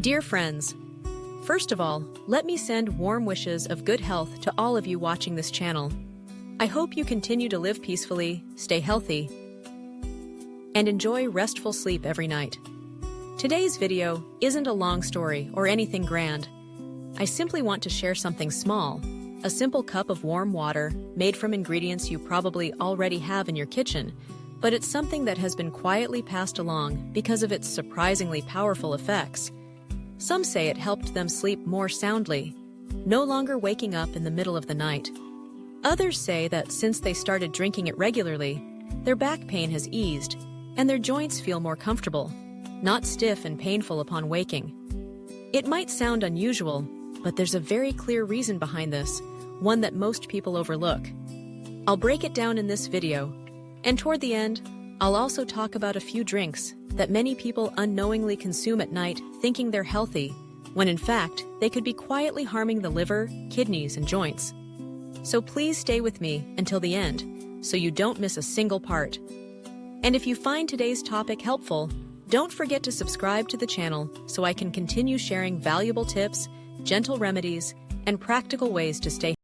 Dear friends, first of all, let me send warm wishes of good health to all of you watching this channel. I hope you continue to live peacefully, stay healthy, and enjoy restful sleep every night. Today's video isn't a long story or anything grand. I simply want to share something small, a simple cup of warm water made from ingredients you probably already have in your kitchen, but it's something that has been quietly passed along because of its surprisingly powerful effects. Some say it helped them sleep more soundly, no longer waking up in the middle of the night. Others say that since they started drinking it regularly, their back pain has eased and their joints feel more comfortable, not stiff and painful upon waking. It might sound unusual, but there's a very clear reason behind this, one that most people overlook. I'll break it down in this video, and toward the end, I'll also talk about a few drinks that many people unknowingly consume at night thinking they're healthy, when in fact, they could be quietly harming the liver, kidneys, and joints. So please stay with me until the end, so you don't miss a single part. And if you find today's topic helpful, don't forget to subscribe to the channel so I can continue sharing valuable tips, gentle remedies, and practical ways to stay